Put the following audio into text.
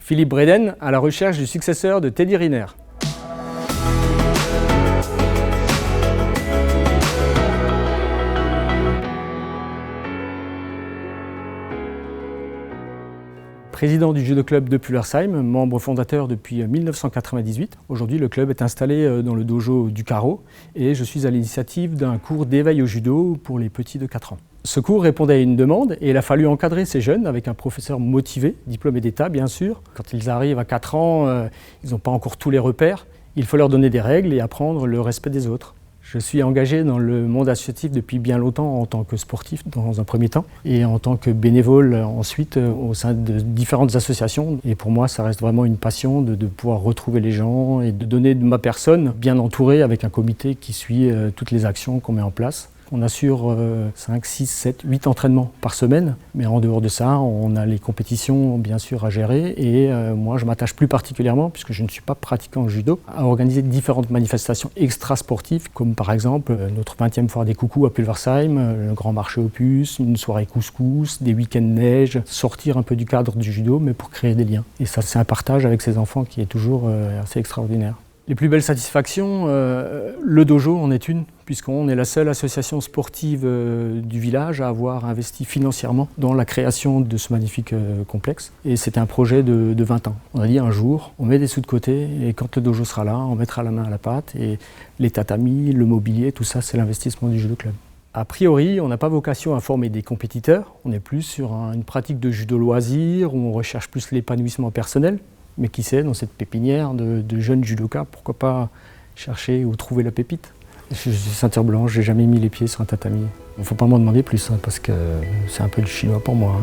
Philippe Bredden à la recherche du successeur de Teddy Riner. Président du judo club de Pullersheim, membre fondateur depuis 1998. Aujourd'hui, le club est installé dans le dojo du Carreau et je suis à l'initiative d'un cours d'éveil au judo pour les petits de 4 ans. Ce cours répondait à une demande et il a fallu encadrer ces jeunes avec un professeur motivé, diplômé d'État bien sûr. Quand ils arrivent à 4 ans, ils n'ont pas encore tous les repères. Il faut leur donner des règles et apprendre le respect des autres. Je suis engagé dans le monde associatif depuis bien longtemps en tant que sportif dans un premier temps et en tant que bénévole ensuite au sein de différentes associations. Et pour moi, ça reste vraiment une passion de pouvoir retrouver les gens et de donner de ma personne bien entourée avec un comité qui suit toutes les actions qu'on met en place. On assure 5, 6, 7, 8 entraînements par semaine, mais en dehors de ça, on a les compétitions bien sûr à gérer et moi je m'attache plus particulièrement, puisque je ne suis pas pratiquant judo, à organiser différentes manifestations extra-sportives, comme par exemple notre 20e foire des coucous à Pulversheim, le grand marché aux puces, une soirée couscous, des week-ends neige, sortir un peu du cadre du judo, mais pour créer des liens. Et ça, c'est un partage avec ces enfants qui est toujours assez extraordinaire. Les plus belles satisfactions, le dojo en est une, puisqu'on est la seule association sportive du village à avoir investi financièrement dans la création de ce magnifique complexe. Et c'était un projet de 20 ans. On a dit un jour, on met des sous de côté et quand le dojo sera là, on mettra la main à la pâte et les tatamis, le mobilier, tout ça, c'est l'investissement du judo club. A priori, on n'a pas vocation à former des compétiteurs, on est plus sur une pratique de judo loisir où on recherche plus l'épanouissement personnel. Mais qui sait, dans cette pépinière de jeunes judokas, pourquoi pas chercher ou trouver la pépite. Je suis ceinture blanche, j'ai jamais mis les pieds sur un tatami. Il ne faut pas m'en demander plus, parce que c'est un peu du chinois pour moi.